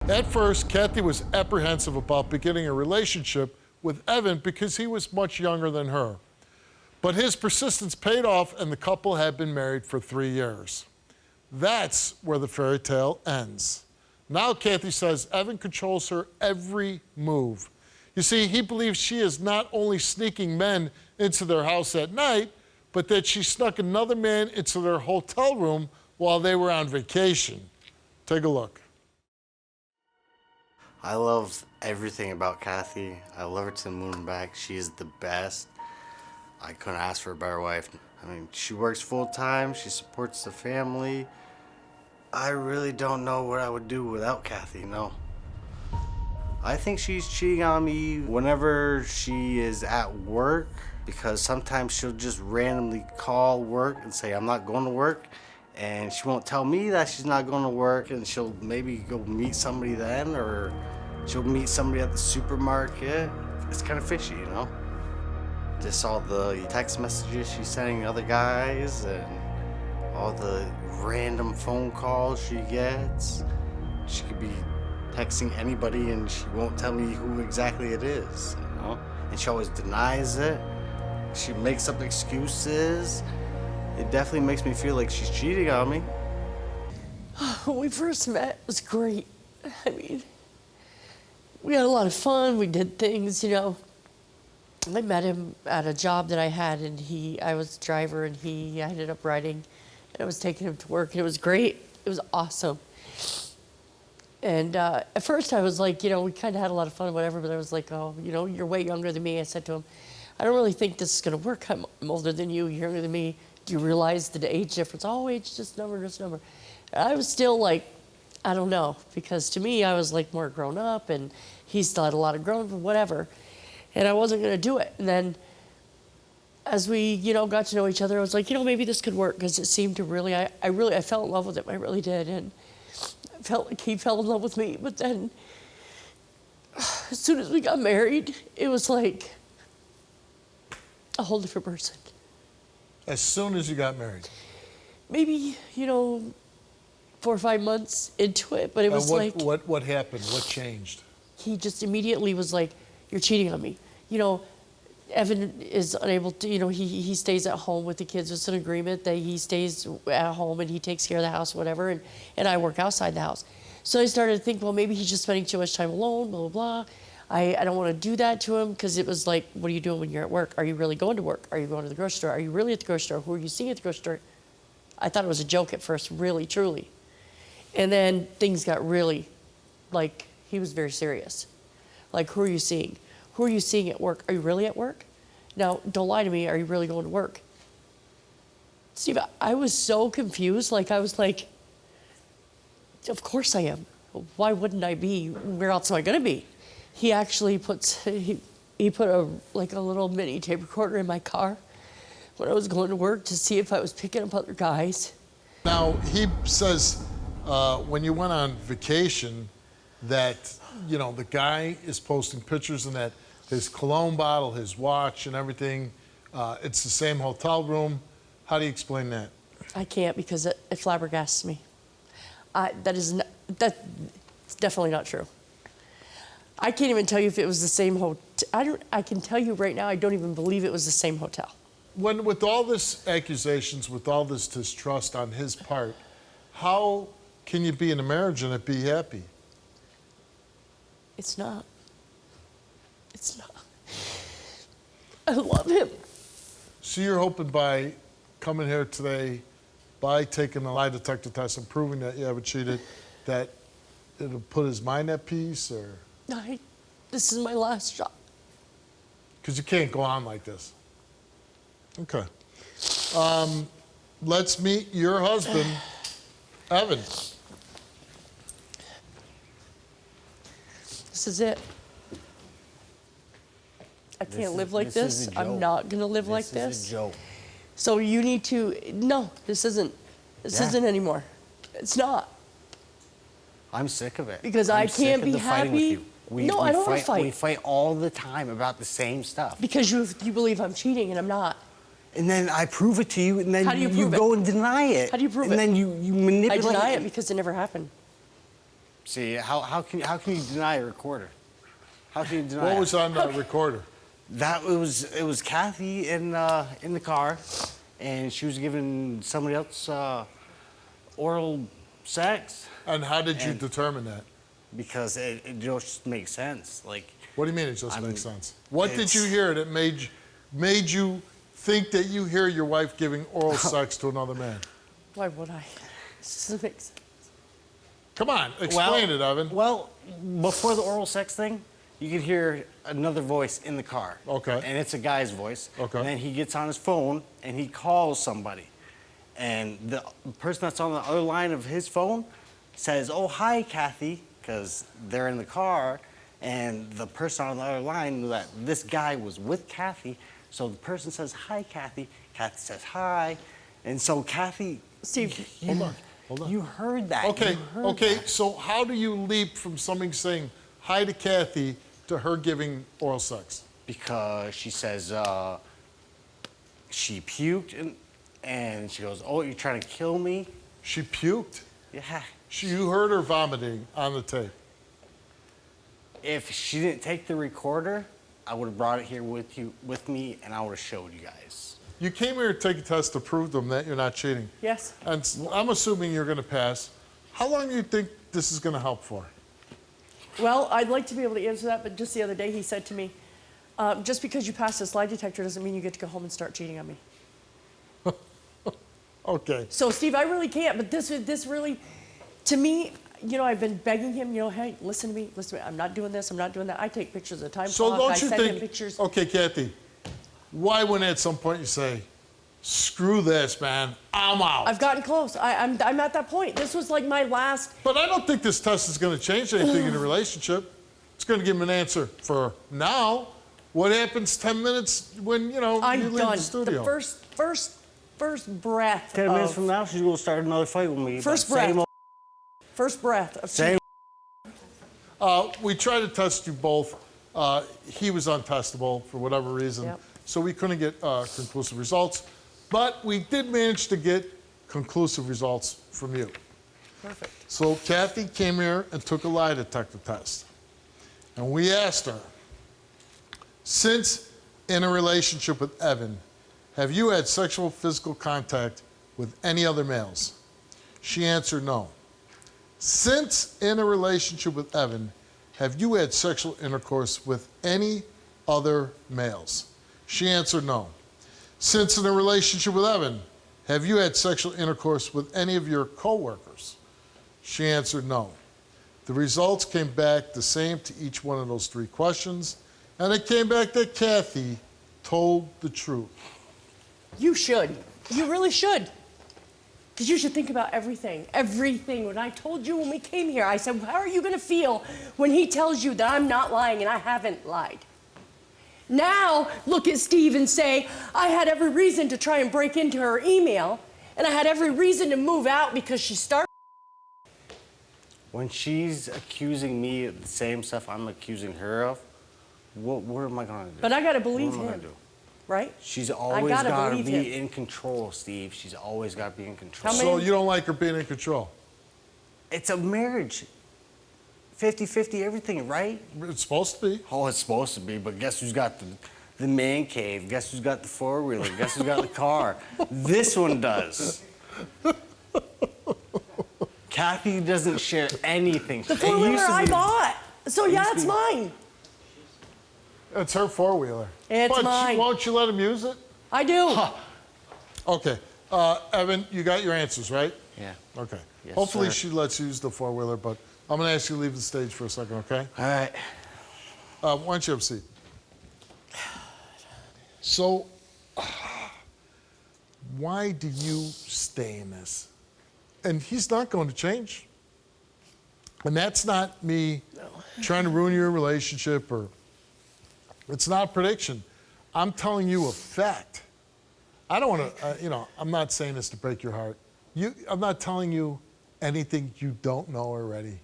At first, Kathy was apprehensive about beginning a relationship with Evan because he was much younger than her. But his persistence paid off, and the couple had been married for 3 years. That's where the fairy tale ends. Now Kathy says Evan controls her every move. You see, he believes she is not only sneaking men into their house at night, but that she snuck another man into their hotel room while they were on vacation. Take a look. I love everything about Kathy. I love her to the moon and back. She is the best. I couldn't ask for a better wife. I mean, she works full time. She supports the family. I really don't know what I would do without Kathy, no. I think she's cheating on me whenever she is at work, because sometimes she'll just randomly call work and say, I'm not going to work. And she won't tell me that she's not going to work, and she'll maybe go meet somebody then, or she'll meet somebody at the supermarket. It's kind of fishy, you know? Just all the text messages she's sending other guys and all the random phone calls she gets. She could be texting anybody and she won't tell me who exactly it is, you know? And she always denies it. She makes up excuses. It definitely makes me feel like she's cheating on me. When we first met, it was great. I mean, we had a lot of fun. We did things, you know. I met him at a job that I had, and I was a driver, and I ended up riding, and I was taking him to work, and it was great. It was awesome. And at first I was like, you know, we kind of had a lot of fun and whatever, but I was like, oh, you know, you're way younger than me. I said to him, I don't really think this is going to work. I'm older than you. You're younger than me. Do you realize the age difference? Oh, age, just number, just number. And I was still like, I don't know, because to me, I was like more grown up, and he still had a lot of grown up, whatever. And I wasn't going to do it. And then as we, you know, got to know each other, I was like, you know, maybe this could work, because it seemed to really, I fell in love with him. I really did. And I felt like he fell in love with me. But then as soon as we got married, it was like a whole different person. As soon as you got married? Maybe, you know, 4 or 5 months into it, but it was what happened? What changed? He just immediately was like, you're cheating on me. You know, Evan is unable to, you know, he stays at home with the kids. It's an agreement that he stays at home and he takes care of the house, whatever, and I work outside the house. So I started to think, well, maybe he's just spending too much time alone, blah, blah, blah. I don't want to do that to him, because it was like, what are you doing when you're at work? Are you really going to work? Are you going to the grocery store? Are you really at the grocery store? Who are you seeing at the grocery store? I thought it was a joke at first, really, truly. And then things got really, like, he was very serious. Like, who are you seeing? Who are you seeing at work? Are you really at work? Now, don't lie to me. Are you really going to work? Steve, I was so confused. Like, I was like, of course I am. Why wouldn't I be? Where else am I going to be? He actually he put a little mini tape recorder in my car when I was going to work to see if I was picking up other guys. Now, he says when you went on vacation that, you know, the guy is posting pictures and that his cologne bottle, his watch and everything, it's the same hotel room. How do you explain that? I can't, because it flabbergasts me. That's definitely not true. I can't even tell you if it was the same hotel. I can tell you right now, I don't even believe it was the same hotel. With all this accusations, with all this distrust on his part, how can you be in a marriage and it be happy? It's not. It's not. I love him. So you're hoping by coming here today, by taking a lie detector test and proving that you haven't cheated, that it'll put his mind at peace, or? This is my last shot. Because you can't go on like this. Okay. Let's meet your husband, Evan. This is it. I can't live like this. I'm not going to live like this. This is a joke. So you need to, no, this isn't anymore. It's not. I'm sick of it. Because I can't be happy. No, I don't want to fight. We fight all the time about the same stuff. Because you believe I'm cheating and I'm not. And then I prove it to you, and then How do you go and deny it. How do you prove it? And then you manipulate. I deny it because it never happened. See, how can you deny a recorder? How can you deny What it? was on the recorder? It was Kathy in the car, and she was giving somebody else oral sex And how did you And- determine that? because it just makes sense. Like, What do you mean it just I makes mean, sense? What did you it's- hear that made you think that you hear your wife giving oral sex to another man? Why would I? This doesn't make sense. Come on, explain it, Evan. Well, before the oral sex thing, you could hear another voice in the car. Okay. And it's a guy's voice. Okay. And then he gets on his phone and he calls somebody. And the person that's on the other line of his phone says, "Oh, hi, Kathy," because they're in the car. And the person on the other line knew that this guy was with Kathy. So the person says, "Hi, Kathy." Kathy says, "Hi." And so Kathy, Steve, Hold on. you heard that. Okay, You heard okay. that. So how do you leap from somebody saying hi to Kathy to her giving oral sex? Because she says she puked and she goes, "Oh, you're trying to kill me?" She puked. Yeah. You heard her vomiting on the tape. If she didn't take the recorder, I would have brought it here with me, and I would have showed you guys. You came here to take a test to prove them that you're not cheating. yes. And I'm assuming you're going to pass. How long do you think this is going to help for? Well, I'd like to be able to answer that, but just the other day he said to me, just because you pass this lie detector doesn't mean you get to go home and start cheating on me. Okay. So, Steve, I really can't, but this really, to me, you know, I've been begging him, you know, hey, listen to me. I'm not doing this, I'm not doing that. I take pictures of the time So clock, don't I you send him think? pictures. Okay, Kathy. Why wouldn't at some point you say, "Screw this, man. I'm out"? I've gotten close. I'm at that point. This was like my last. But I don't think this test is going to change anything in the relationship. It's going to give him an answer for now. What happens 10 minutes when, you know, I'm you leave done. the studio? The first breath. 10 minutes of- from now, she's going to start another fight with me. First But same breath. old- First breath of Same. We tried to test you both. He was untestable for whatever reason. Yep. So we couldn't get conclusive results. But we did manage to get conclusive results from you. Perfect. So Kathy came here and took a lie detector test. And we asked her, since in a relationship with Evan, have you had sexual physical contact with any other males? She answered no. Since in a relationship with Evan, have you had sexual intercourse with any other males? She answered no. Since in a relationship with Evan, have you had sexual intercourse with any of your coworkers? She answered no. The results came back the same to each one of those three questions, and it came back that Kathy told the truth. You should. You really should. Because you should think about everything. Everything. When I told you when we came here, I said, how are you going to feel when he tells you that I'm not lying and I haven't lied? Now, look at Steve and say, I had every reason to try and break into her email, and I had every reason to move out because she started. When she's accusing me of the same stuff I'm accusing her of, what am I going to do? But I got to believe What am I him, gonna do? right? She's always gotta got to believe be him. in control, Steve. She's always got to be in control. How So many- you don't like her being in control? It's a marriage. 50-50 everything, right? It's supposed to be. Oh, it's supposed to be, but guess who's got the man cave? Guess who's got the four-wheeler? Guess who's got the car? This one does. Kathy doesn't share anything. The It four-wheeler used to I be- bought. So yeah, used to it's be- mine. It's her four-wheeler. It's but mine. Won't you let him use it? I do. Okay. Evan, you got your answers, right? Yeah. Okay. Yes, Hopefully sir. she lets you use the four-wheeler, but I'm going to ask you to leave the stage for a second, okay? All right. Why don't you have a seat? So, why do you stay in this? And he's not going to change. And that's not me trying to ruin your relationship, or it's not a prediction. I'm telling you a fact. I don't want to, I'm not saying this to break your heart. I'm not telling you anything you don't know already.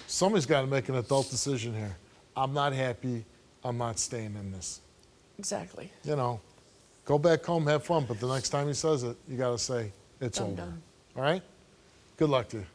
Somebody's got to make an adult decision here. I'm not happy. I'm not staying in this. Exactly. Go back home, have fun, but the next time he says it, you got to say, it's I'm over. done. All right? Good luck to you.